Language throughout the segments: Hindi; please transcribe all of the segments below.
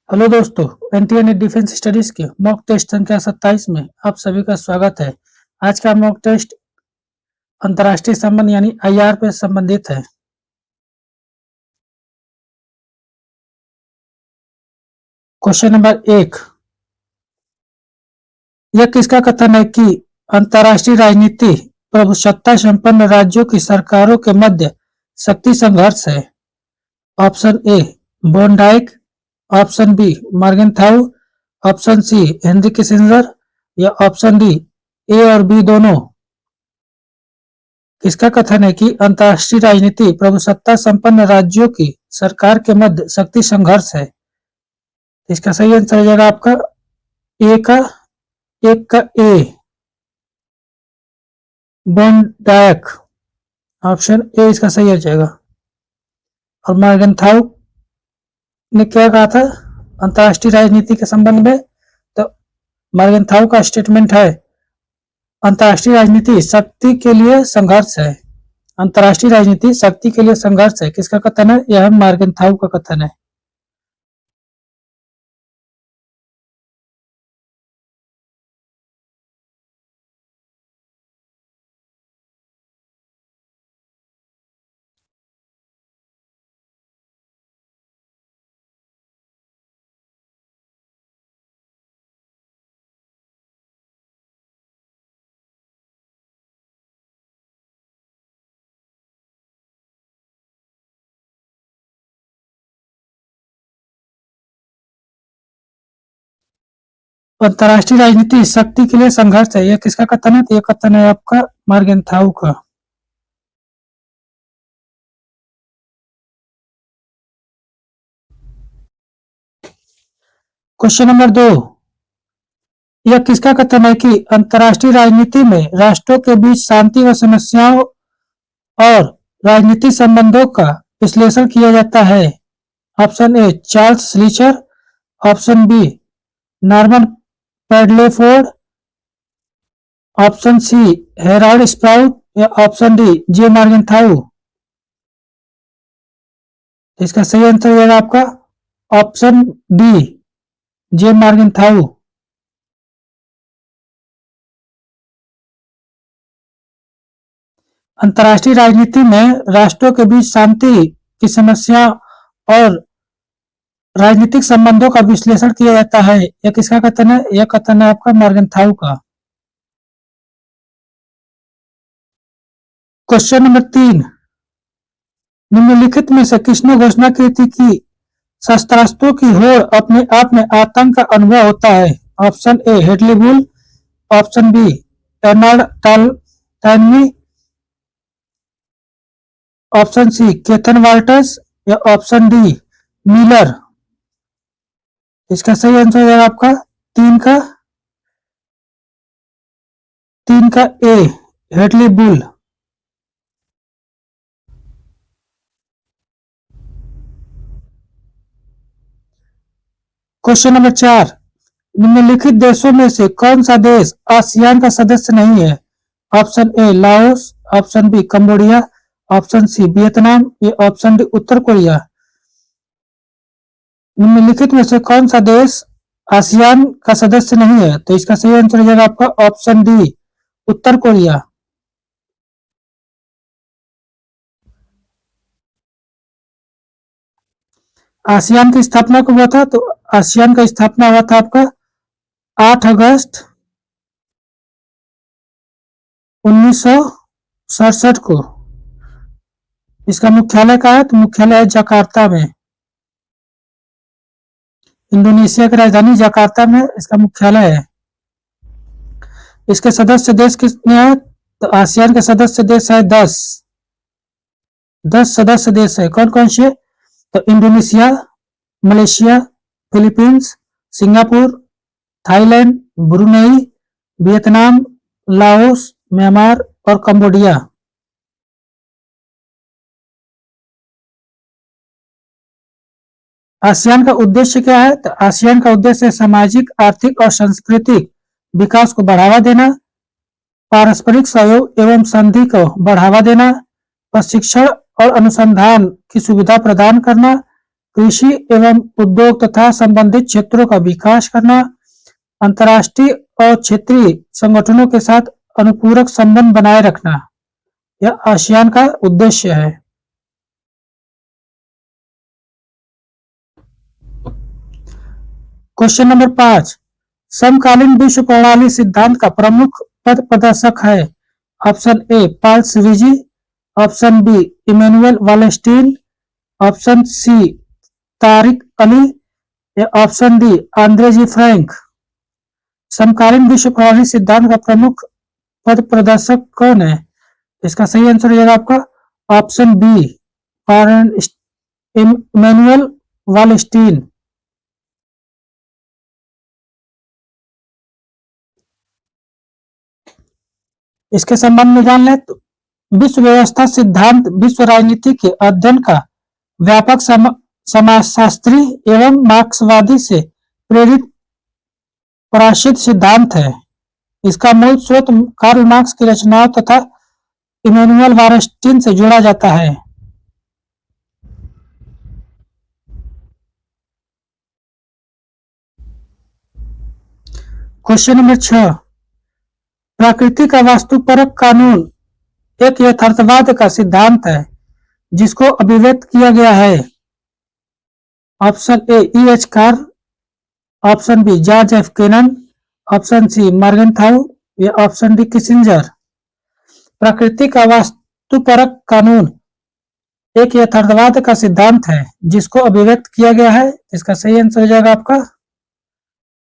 हेलो दोस्तों, एनटीए डिफेंस स्टडीज के मॉक टेस्ट संख्या 27 में आप सभी का स्वागत है। आज का मॉक टेस्ट अंतर्राष्ट्रीय संबंध यानी आईआर पे संबंधित है। क्वेश्चन नंबर 1, यह किसका कथन है कि अंतर्राष्ट्रीय राजनीति प्रभुसत्ता संपन्न राज्यों की सरकारों के मध्य शक्ति संघर्ष है? Option A Van Dyke, option B Morgenthau, option C Henry Kissinger या ऑप्शन डी ए और बी दोनों। किसका कथन है कि अंतर्राष्ट्रीय राजनीति प्रभुसत्ता संपन्न राज्यों की सरकार के मध्य शक्ति संघर्ष है? इसका सही आंसर हो जाएगा आपका एक का ए बोनडायक, ऑप्शन ए इसका सही हो जाएगा। और मॉर्गेनथाउ ने क्या कहा था अंतर्राष्ट्रीय राजनीति के संबंध में? तो मॉर्गेनथाउ का स्टेटमेंट है अंतर्राष्ट्रीय राजनीति शक्ति के लिए संघर्ष है। अंतर्राष्ट्रीय राजनीति शक्ति के लिए संघर्ष है। किसका कथन है? यह मॉर्गेनथाउ का कथन है। अंतर्राष्ट्रीय राजनीति शक्ति के लिए संघर्ष है, यह किसका कथन है? तो यह कथन है आपका मॉर्गेनथाउ का। क्वेश्चन नंबर 2, यह किसका कथन है कि अंतर्राष्ट्रीय राजनीति में राष्ट्रों के बीच शांति व समस्याओं और राजनीतिक संबंधों का विश्लेषण किया जाता है? Option A Charles Schleicher, option B Norman Padelford, option C Harold Sprout या ऑप्शन डी जे मॉर्गेनथाउ। इसका सही आंसर होगा आपका ऑप्शन डी जे मॉर्गेनथाउ। अंतर्राष्ट्रीय राजनीति में राष्ट्रों के बीच शांति की समस्या और राजनीतिक संबंधों का विश्लेषण किया जाता है, यह किसका कथन है? यह कथन है आपका मॉर्गेनथाउ का। क्वेश्चन नंबर 3, निम्नलिखित में से किसने घोषणा की थी कि शस्त्रास्त्रों की होड़ अपने आप में आतंक का अनुभव होता है? Option A Hedley Bull, option B Arnold Talmy, option C केथन वाल्टर्स या ऑप्शन डी मिलर। इसका सही आंसर हो जाएगा आपका तीन का A Hedley Bull. Question number 4, निम्नलिखित देशों में से कौन सा देश आसियान का सदस्य नहीं है? Option A Laos, option B Cambodia, option C Vietnam या ऑप्शन डी उत्तर कोरिया। निम्नलिखित में से कौन सा देश आसियान का सदस्य नहीं है? तो इसका सही आंसर हो जाएगा आपका ऑप्शन डी उत्तर कोरिया। आसियान की स्थापना कब हुआ था? तो आसियान का स्थापना हुआ था आपका 8 अगस्त 1967 को। इसका मुख्यालय कहाँ है? तो मुख्यालय है जकार्ता में। इंडोनेशिया की राजधानी जकार्ता में इसका मुख्यालय है। इसके सदस्य देश कितने हैं? तो आसियान के सदस्य देश है 10 सदस्य देश है। कौन कौन से? तो Indonesia, Malaysia, Philippines, Singapore, Thailand, Brunei, Vietnam, Laos, Myanmar और कंबोडिया। आसियान का उद्देश्य क्या है? तो आसियान का उद्देश्य सामाजिक, आर्थिक और सांस्कृतिक विकास को बढ़ावा देना, पारस्परिक सहयोग एवं संधि को बढ़ावा देना, प्रशिक्षण और अनुसंधान की सुविधा प्रदान करना, कृषि एवं उद्योग तथा संबंधित क्षेत्रों का विकास करना, अंतर्राष्ट्रीय और क्षेत्रीय संगठनों के साथ अनुपूरक संबंध बनाए रखना, यह आसियान का उद्देश्य है। क्वेश्चन नंबर 5, समकालीन विश्व प्रणाली सिद्धांत का प्रमुख पथ प्रदर्शक है। Option A Paul Sweezy, option B Immanuel Wallerstein, option C Tariq Ali या option D Andre G Frank. समकालीन विश्व प्रणाली सिद्धांत का प्रमुख पथ प्रदर्शक कौन है? इसका सही आंसर हो जाएगा आपका ऑप्शन बी इमैनुअल वालेस्टीन। इसके संबंध में जान ले तो विश्व व्यवस्था सिद्धांत विश्व राजनीति के अध्ययन का व्यापक समाजशास्त्री एवं मार्क्सवादी से प्रेरित प्रसिद्ध सिद्धांत है। इसका मूल स्रोत कार्ल मार्क्स की रचनाओं तथा इमैनुअल वालेस्टीन से जोड़ा जाता है। क्वेश्चन नंबर 6, प्रकृति का वास्तुपरक कानून एक यथार्थवाद का सिद्धांत है जिसको अभिव्यक्त किया गया है। Option A E.H. Carl, option B George F Kennan, option C Morgenthau या ऑप्शन डी किसिंजर। प्रकृति का वास्तुपरक कानून एक यथार्थवाद का सिद्धांत है जिसको अभिव्यक्त किया गया है। इसका सही आंसर हो जाएगा आपका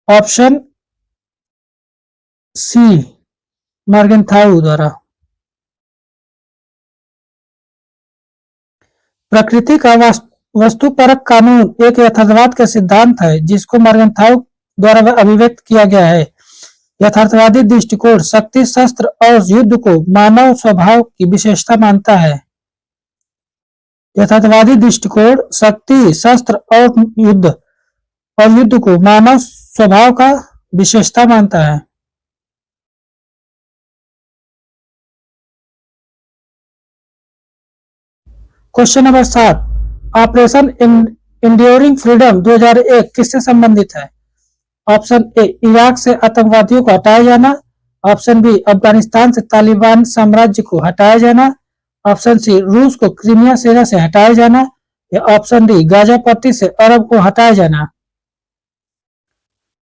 ऑप्शन सी मॉर्गनथाउ द्वारा। प्रकृति का वस्तुपरक कानून एक यथार्थवाद का सिद्धांत है जिसको मॉर्गनथाउ द्वारा अभिव्यक्त किया गया है। यथार्थवादी दृष्टिकोण शक्ति, शस्त्र और युद्ध को मानव स्वभाव की विशेषता मानता है। यथार्थवादी दृष्टिकोण शक्ति, शस्त्र और युद्ध को मानव स्वभाव का विशेषता मानता है। Question number 7, operation enduring freedom 2001 किससे संबंधित है? ऑप्शन ए इराक से आतंकवादियों को हटाया जाना, ऑप्शन बी अफगानिस्तान से तालिबान साम्राज्य को हटाया जाना, ऑप्शन सी रूस को क्रीमिया सेना से हटाया जाना या ऑप्शन डी गाजा पट्टी से अरब को हटाया जाना।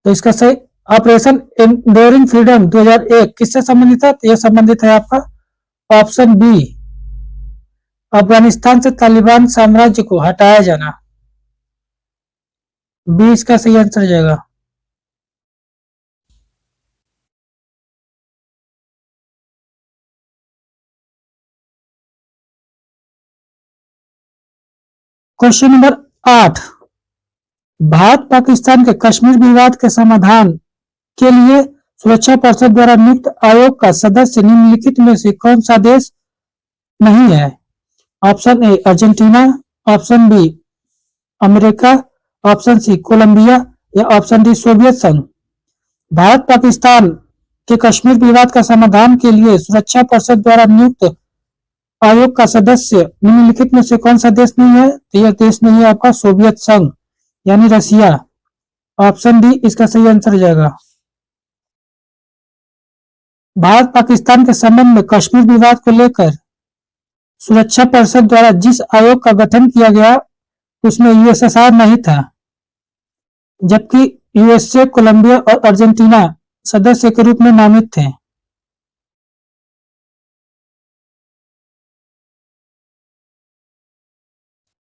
तो इसका सही ऑपरेशन इंड्योरिंग फ्रीडम 2001 किससे संबंधित है? यह संबंधित है आपका ऑप्शन बी अफगानिस्तान से तालिबान साम्राज्य को हटाया जाना। बी इसका सही आंसर हो जाएगा। क्वेश्चन नंबर 8, भारत पाकिस्तान के कश्मीर विवाद के समाधान के लिए सुरक्षा परिषद द्वारा नियुक्त आयोग का सदस्य निम्नलिखित में से कौन सा देश नहीं है? Option A Argentina, option B America, option C Colombia या ऑप्शन डी सोवियत संघ। भारत पाकिस्तान के कश्मीर विवाद का समाधान के लिए सुरक्षा परिषद द्वारा नियुक्त आयोग का सदस्य निम्नलिखित में से कौन सा देश नहीं है? तो यह देश नहीं है आपका सोवियत संघ यानी रसिया। ऑप्शन डी इसका सही आंसर हो जाएगा। भारत पाकिस्तान के संबंध में कश्मीर विवाद को लेकर सुरक्षा परिषद द्वारा जिस आयोग का गठन किया गया उसमें यूएसएसआर नहीं था, जबकि यूएसए, कोलंबिया और अर्जेंटीना सदस्य के रूप में नामित थे।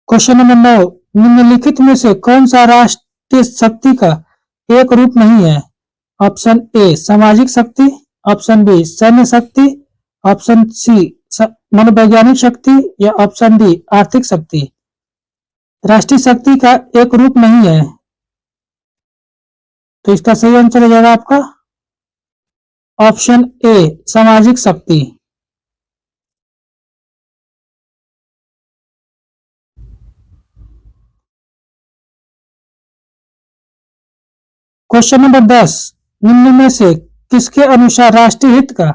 क्वेश्चन नंबर 9, निम्नलिखित में से कौन सा राष्ट्रीय शक्ति का एक रूप नहीं है? ऑप्शन ए सामाजिक शक्ति, ऑप्शन बी सैन्य शक्ति, ऑप्शन सी मनोवैज्ञानिक शक्ति या ऑप्शन डी आर्थिक शक्ति। राष्ट्रीय शक्ति का एक रूप नहीं है, तो इसका सही आंसर हो जाएगा आपका ऑप्शन ए सामाजिक शक्ति। क्वेश्चन नंबर 10, निम्न में से किसके अनुसार राष्ट्रीय हित का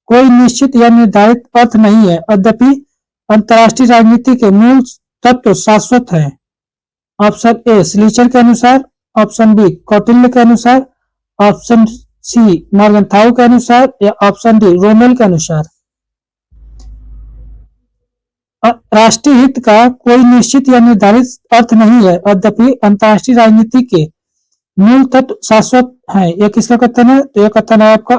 कोई निश्चित या निर्धारित अर्थ नहीं है, यद्यपि अंतर्राष्ट्रीय राजनीति के मूल तत्व शाश्वत है? ऑप्शन ए स्लीचर के अनुसार, ऑप्शन बी कौटिल्य के अनुसार, ऑप्शन सी मॉर्गनथाउ के अनुसार या ऑप्शन डी रोमेल के अनुसार। राष्ट्रीय हित का कोई निश्चित या निर्धारित अर्थ नहीं है, यद्यपि अंतर्राष्ट्रीय राजनीति के मूल तत्व शाश्वत है। ये किसका कथन है? तो यह कथन है आपका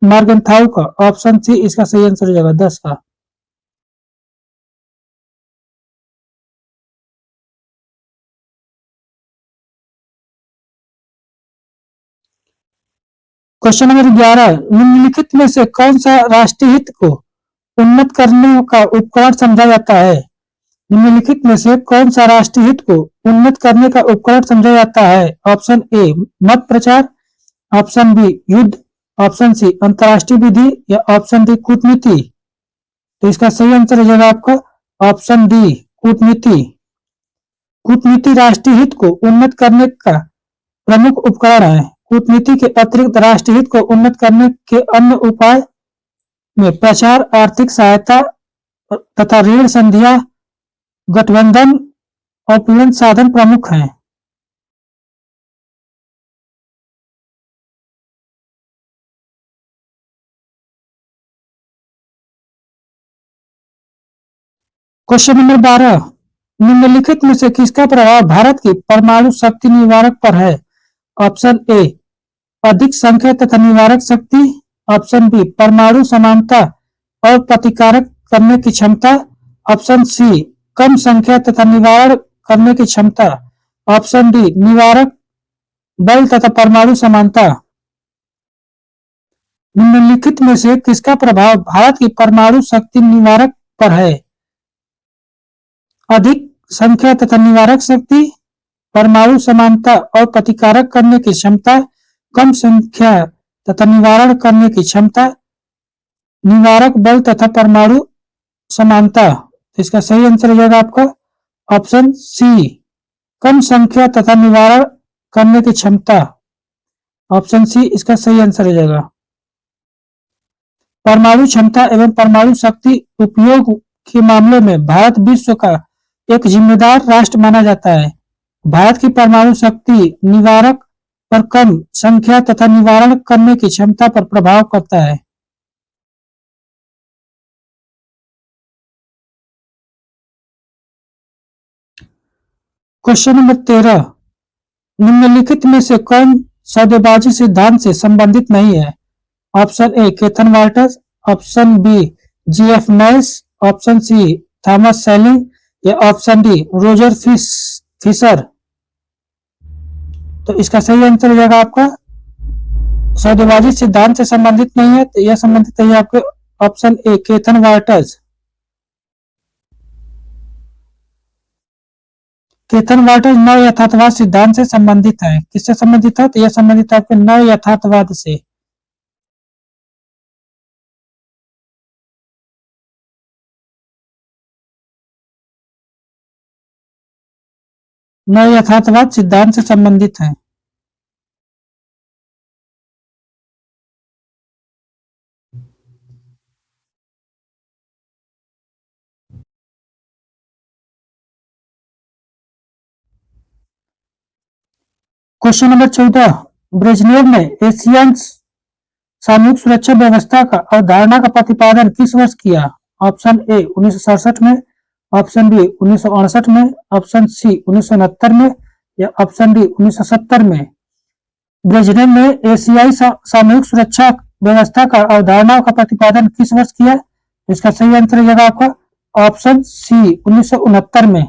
मॉर्गनथाउ का। ऑप्शन सी इसका सही आंसर हो जाएगा 10 का। क्वेश्चन नंबर 11, निम्नलिखित में से कौन सा राष्ट्रीय हित को उन्नत करने का उपकरण समझा जाता है? निम्नलिखित में से कौन सा राष्ट्रीय हित को उन्नत करने का उपकरण समझा जाता है? ऑप्शन ए मत प्रचार, ऑप्शन बी युद्ध, ऑप्शन सी अंतर्राष्ट्रीय विधि या ऑप्शन डी कूटनीति। तो इसका सही आंसर हो जाएगा आपका ऑप्शन डी कूटनीति। कूटनीति राष्ट्रीय हित को उन्नत करने का प्रमुख उपकरण है। कूटनीति के अतिरिक्त राष्ट्रीय हित को उन्नत करने के अन्य उपाय में प्रचार, आर्थिक सहायता तथा ऋण संधियां, गठबंधन और पीड़न साधन प्रमुख हैं। क्वेश्चन नंबर 12, निम्नलिखित में से किसका प्रभाव भारत की परमाणु शक्ति निवारक पर है? ऑप्शन ए अधिक संख्या तथा निवारक शक्ति, ऑप्शन बी परमाणु समानता और प्रतिकारक करने की क्षमता, ऑप्शन सी कम संख्या तथा निवारण करने की क्षमता, ऑप्शन डी निवारक बल तथा परमाणु समानता। निम्नलिखित में से किसका प्रभाव भारत की परमाणु शक्ति निवारक पर है? अधिक संख्या तथा निवारक शक्ति, परमाणु समानता और प्रतिकारक करने की क्षमता, कम संख्या तथा निवारण करने की क्षमता, निवारक बल तथा परमाणु समानता। तो इसका सही आंसर हो जाएगा आपका ऑप्शन सी कम संख्या तथा निवारण करने की क्षमता। ऑप्शन सी इसका सही आंसर हो जाएगा। परमाणु क्षमता एवं परमाणु शक्ति उपयोग के मामले में भारत विश्व का एक जिम्मेदार राष्ट्र माना जाता है। भारत की परमाणु शक्ति निवारक पर कम संख्या तथा निवारण करने की क्षमता पर प्रभाव करता है। क्वेश्चन नंबर 13, निम्नलिखित में से कौन सौदेबाजी सिद्धांत से संबंधित नहीं है? ऑप्शन ए केथन Walters, option B G F Nash, option C Thomas Schelling या ऑप्शन डी रोजर फिशर। तो इसका सही आंसर हो जाएगा आपका सौदेबाजी सिद्धांत से संबंधित नहीं है, तो यह संबंधित है आपके ऑप्शन ए केथन वाल्टर्स। केथन वाल्टर्स नव यथार्थवाद सिद्धांत से संबंधित है। किससे संबंधित है? तो यह संबंधित है आपके नव यथार्थवाद से। नव यथार्थवाद सिद्धांत से संबंधित है। क्वेश्चन नंबर 14, ब्रेजनेव ने एशियन सामूहिक सुरक्षा व्यवस्था का अवधारणा का प्रतिपादन किस वर्ष किया? ऑप्शन ए 1967 में, ऑप्शन बी 1968 में, ऑप्शन सी 1969 में या ऑप्शन डी 1970 में। ब्रेजनेव ने एशियाई सामूहिक सुरक्षा व्यवस्था का अवधारणा का प्रतिपादन किस वर्ष किया? इसका सही आंसर हो जाएगा आपका ऑप्शन सी 1969 में।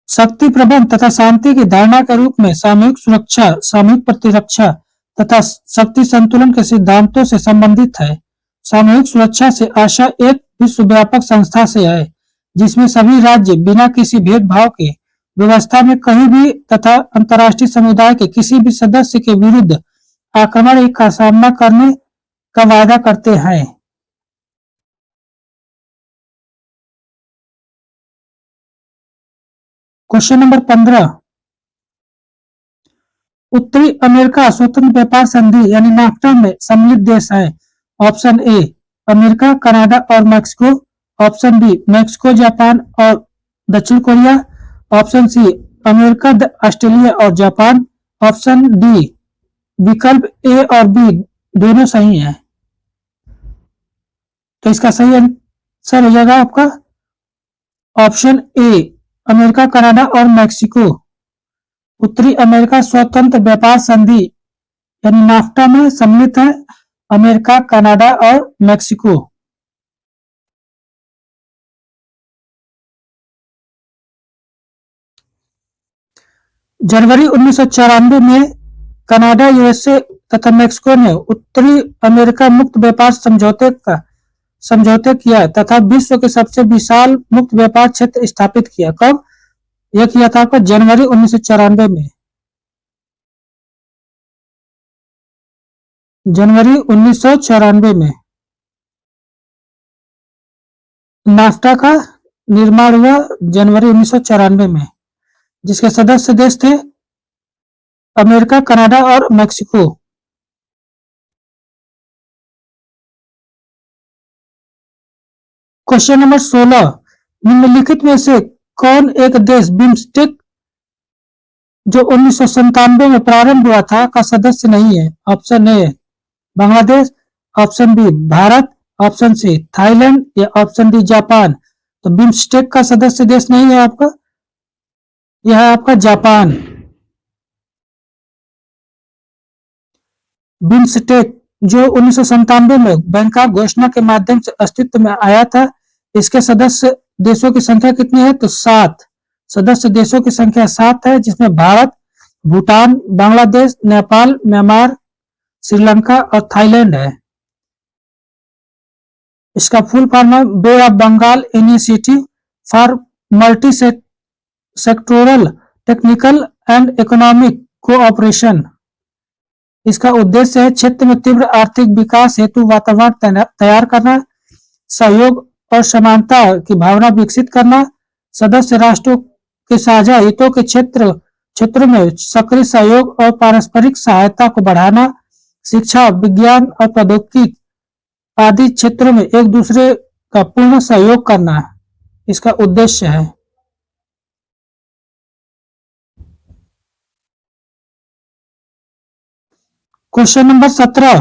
शक्ति प्रबंध तथा शांति की धारणा के रूप में सामूहिक सुरक्षा, सामूहिक प्रतिरक्षा तथा शक्ति संतुलन के सिद्धांतों से संबंधित है। सामूहिक सुरक्षा से आशा एक विश्वव्यापक संस्था से है जिसमें सभी राज्य बिना किसी भेदभाव के व्यवस्था में कहीं भी तथा अंतर्राष्ट्रीय समुदाय के किसी भी सदस्य के विरुद्ध आक्रमण का सामना करने का वादा करते हैं। क्वेश्चन नंबर 15, उत्तरी अमेरिका स्वतंत्र व्यापार संधि यानी नाफ्टा में सम्मिलित देश है। ऑप्शन ए अमेरिका, कनाडा और Mexico, option B Mexico, Japan और दक्षिण Korea, option C America, Australia और जापान, ऑप्शन डी विकल्प ए और बी दोनों सही है। तो इसका सही आंसर हो जाएगा आपका ऑप्शन ए अमेरिका, कनाडा और मैक्सिको। उत्तरी अमेरिका स्वतंत्र व्यापार संधि यानी नाफ्टा में सम्मिलित है अमेरिका, कनाडा और मैक्सिको। जनवरी 1994 में कनाडा, यूएसए तथा मैक्सिको ने उत्तरी अमेरिका मुक्त व्यापार समझौते किया तथा विश्व के सबसे विशाल मुक्त व्यापार क्षेत्र स्थापित किया। कब यह किया था? आपका जनवरी 1994 में। जनवरी 1994 में नाफ्टा का निर्माण हुआ जनवरी 1994 में, जिसके सदस्य देश थे अमेरिका, कनाडा और मैक्सिको। क्वेश्चन नंबर 16, निम्नलिखित में से कौन एक देश बिम्स्टेक जो 1997 में प्रारंभ हुआ था का सदस्य नहीं है? Option A Bangladesh, option B Bharat, option C Thailand या ऑप्शन डी जापान। तो बिम्स्टेक का सदस्य देश नहीं है आपका, यह है आपका जापान। बिम्स्टेक जो 1997 में बैंकॉक घोषणा के माध्यम से अस्तित्व में आया था, इसके सदस्य देशों की संख्या कितनी है? तो 7 सदस्य देशों की संख्या 7 है, जिसमें भारत, भूटान, बांग्लादेश, नेपाल, म्यांमार, श्रीलंका और थाईलैंड है। इसका फुल फॉर्म है bay of Bengal initiative for multi sectoral technical and economic cooperation. इसका उद्देश्य है क्षेत्र में तीव्र आर्थिक विकास हेतु वातावरण तैयार करना, सहयोग और समानता की भावना विकसित करना, सदस्य राष्ट्रों के साझा हितों के क्षेत्रों में सक्रिय सहयोग और पारस्परिक सहायता को बढ़ाना, शिक्षा, विज्ञान और प्रौद्योगिकी आदि क्षेत्रों में एक दूसरे का पूर्ण सहयोग करना इसका उद्देश्य है। क्वेश्चन नंबर 17,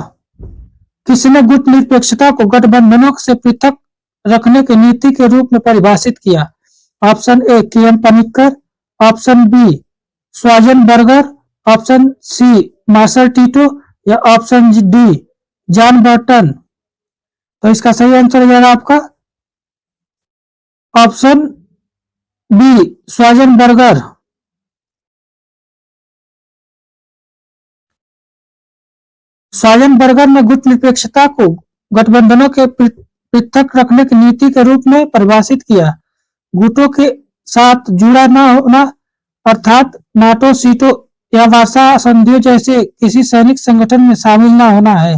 किसने गुट निरपेक्षता को गठबंधनों से पृथक रखने की नीति के रूप में परिभाषित किया? Option A K M. Panikkar, option B Schwarzenberger, option C Marshal Tito या ऑप्शन डी जॉन बर्टन। तो इसका सही आंसर हो जाएगा आपका ऑप्शन बी श्वार्ज़ेनबर्गर। श्वार्ज़ेनबर्गर ने गुट निरपेक्षता को गठबंधनों के पृथक रखने की नीति के रूप में परिभाषित किया। गुटों के साथ जुड़ा न होना अर्थात नाटो, सीटो या वार्सा संधियों जैसे किसी सैनिक संगठन में शामिल न होना है।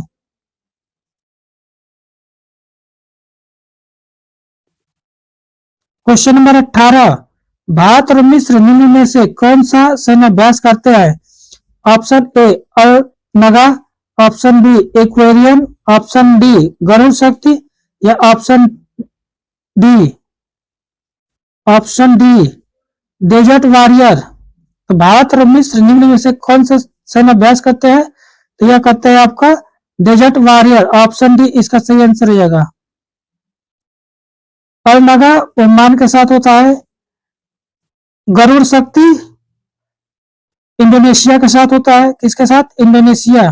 क्वेश्चन नंबर 18, भारत और मिस्र निम्न में से कौन सा सैन्याभ्यास करते हैं? Option A Al Nagah, option B Ekuverin, option D Garuda Shakti या ऑप्शन डी डेजर्ट वॉरियर। तो भारत और मिस्र निम्न में से कौन सा सैन्याभ्यास करते हैं? तो यह करते हैं आपका डेजर्ट वॉरियर। ऑप्शन डी इसका सही आंसर हो जाएगा। अल नगा ओमान के साथ होता है, गरुड़ शक्ति इंडोनेशिया के साथ होता है। किसके साथ? इंडोनेशिया।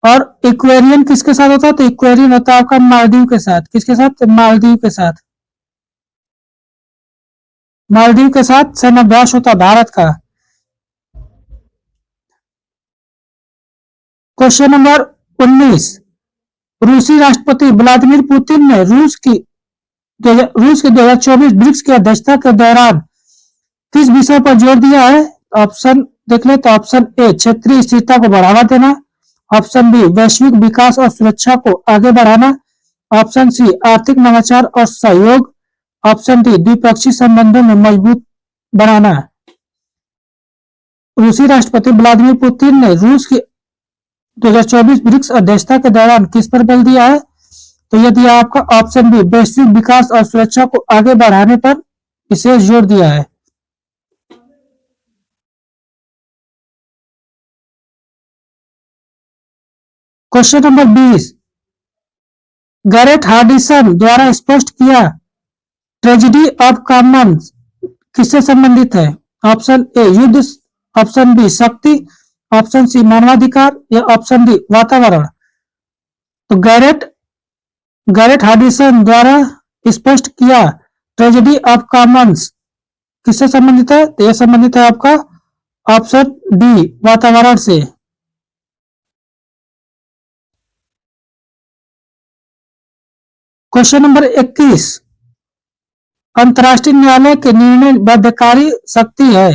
और इक्वेरियन किसके साथ होता है? तो इक्वेरियन होता है आपका मालदीव के साथ। किसके साथ? तो मालदीव के साथ। मालदीव के साथ सैन्याभ्यास होता भारत का। क्वेश्चन नंबर 19, रूसी राष्ट्रपति व्लादिमीर पुतिन ने रूस की 2024 ब्रिक्स की अध्यक्षता के दौरान किस विषय पर जोर दिया है? ऑप्शन देख ले तो ऑप्शन ए क्षेत्रीय स्थिरता को बढ़ावा देना, ऑप्शन बी वैश्विक विकास और सुरक्षा को आगे बढ़ाना, ऑप्शन सी आर्थिक नवाचार और सहयोग, ऑप्शन डी द्विपक्षीय संबंधों में मजबूत बनाना। रूसी राष्ट्रपति व्लादिमीर पुतिन ने रूस की 2024 ब्रिक्स अध्यक्षता के दौरान किस पर बल दिया है? तो यदि आपका ऑप्शन बी वैश्विक विकास और सुरक्षा को आगे बढ़ाने पर विशेष जोर दिया है। क्वेश्चन नंबर 20, गैरेट हार्डिसन द्वारा स्पष्ट किया ट्रेजेडी ऑफ कॉमन्स किससे संबंधित है? ऑप्शन ए युद्ध, ऑप्शन बी शक्ति, ऑप्शन सी मानवाधिकार या ऑप्शन डी वातावरण। तो गैरेट गैरेट हार्डिसन द्वारा स्पष्ट किया ट्रेजेडी ऑफ कॉमन्स किससे संबंधित है? तो यह संबंधित है आपका ऑप्शन डी वातावरण से। क्वेश्चन नंबर 21, अंतर्राष्ट्रीय न्यायालय के निर्णय बाध्यकारी शक्ति है?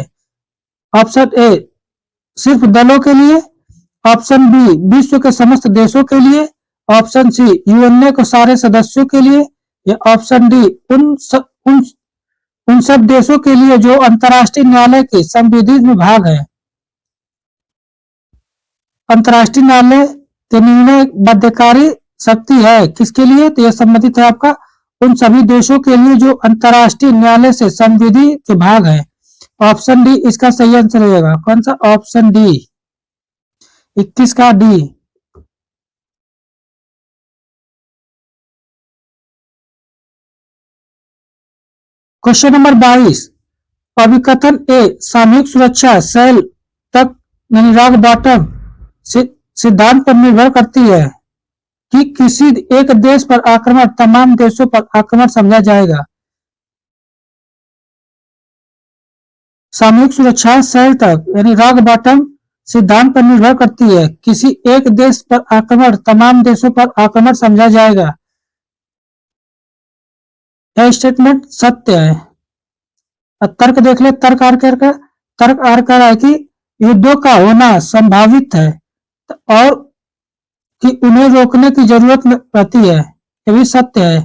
ऑप्शन ए सिर्फ दलों के लिए, ऑप्शन बी विश्व के समस्त देशों के लिए, ऑप्शन सी यूएनए को सारे सदस्यों के लिए या ऑप्शन डी उन सब देशों के लिए जो अंतर्राष्ट्रीय न्यायालय के संविधित में भाग है। अंतर्राष्ट्रीय न्यायालय के निर्णय बाध्यकारी शक्ति है किसके लिए? तो यह संबंधित है आपका उन सभी देशों के लिए जो अंतर्राष्ट्रीय न्यायालय से संविधि के भाग है। ऑप्शन डी इसका सही आंसर रहेगा। कौन सा? ऑप्शन डी 21 का डी। क्वेश्चन नंबर 22, अभिकथन ए सामूहिक सुरक्षा सेल तक यानी रॉक बॉटम सिद्धांत पर निर्भर करती है कि किसी एक देश पर आक्रमण तमाम देशों पर आक्रमण समझा जाएगा। सामूहिक सुरक्षा सेल तक यानी रॉक बॉटम सिद्धांत पर निर्भर करती है किसी एक देश पर आक्रमण तमाम देशों पर आक्रमण समझा जाएगा। यह स्टेटमेंट सत्य है। अब तर्क देख ले। तर्क आर कर है कि युद्धों का होना संभावित है और कि उन्हें रोकने की जरूरत रहती है, यह भी सत्य है,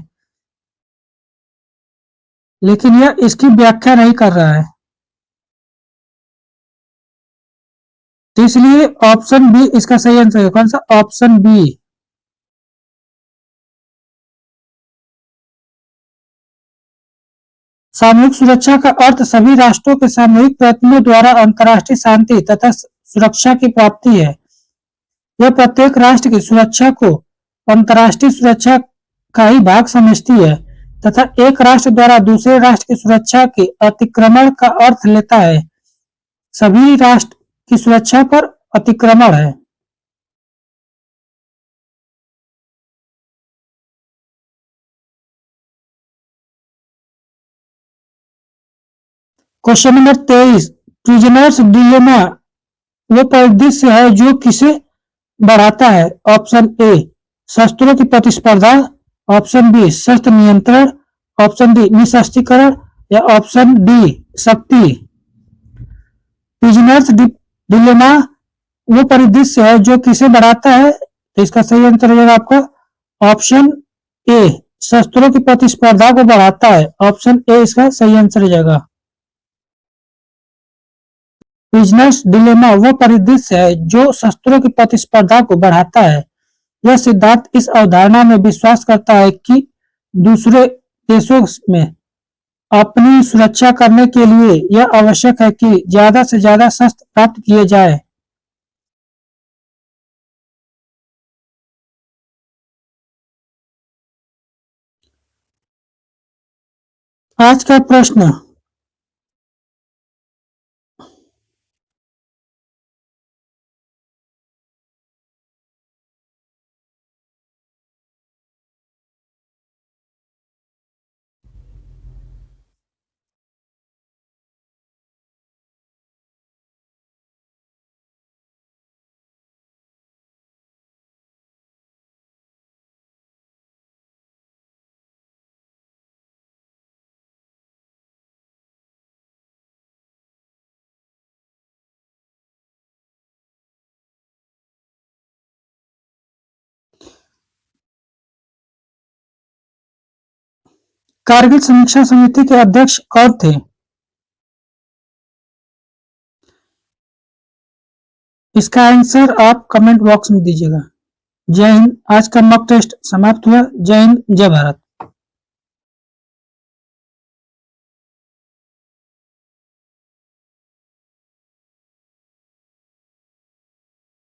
लेकिन यह इसकी व्याख्या नहीं कर रहा है। तो इसलिए ऑप्शन बी इसका सही आंसर है। कौन सा? Option B. सामूहिक सुरक्षा का अर्थ सभी राष्ट्रों के सामूहिक प्रयत्नों द्वारा अंतर्राष्ट्रीय शांति तथा सुरक्षा की प्राप्ति है। यह प्रत्येक राष्ट्र की सुरक्षा को अंतर्राष्ट्रीय सुरक्षा का ही भाग समझती है तथा एक राष्ट्र द्वारा दूसरे राष्ट्र की सुरक्षा के अतिक्रमण का अर्थ लेता है। सभी राष्ट्र की सुरक्षा पर अतिक्रमण है। क्वेश्चन नंबर 23, प्रिजनर्स डिलेमा वो परिदृश्य है जो किसे बढ़ाता है? ऑप्शन ए शस्त्रों की प्रतिस्पर्धा, ऑप्शन बी शस्त्र नियंत्रण, ऑप्शन डी निशस्त्रीकरण या ऑप्शन डी शक्ति। प्रिजनर्स डिलेमा वो परिदृश्य है जो किसे बढ़ाता है? तो इसका सही आंसर हो जाएगा आपका ऑप्शन ए शस्त्रों की प्रतिस्पर्धा को बढ़ाता है। ऑप्शन ए इसका सही आंसर हो जाएगा। प्रिजनर्स डिलेमा वो परिदृश्य है जो शस्त्रों की प्रतिस्पर्धा को बढ़ाता है। यह सिद्धांत इस अवधारणा में विश्वास करता है कि दूसरे देशों में अपनी सुरक्षा करने के लिए यह आवश्यक है कि ज्यादा से ज्यादा शस्त्र प्राप्त किए जाए। आज का प्रश्न, कारगिल समीक्षा समिति के अध्यक्ष कौन थे? इसका आंसर आप कमेंट बॉक्स में दीजिएगा। जय हिंद। आज का मॉक टेस्ट समाप्त हुआ। जय हिंद, जय भारत।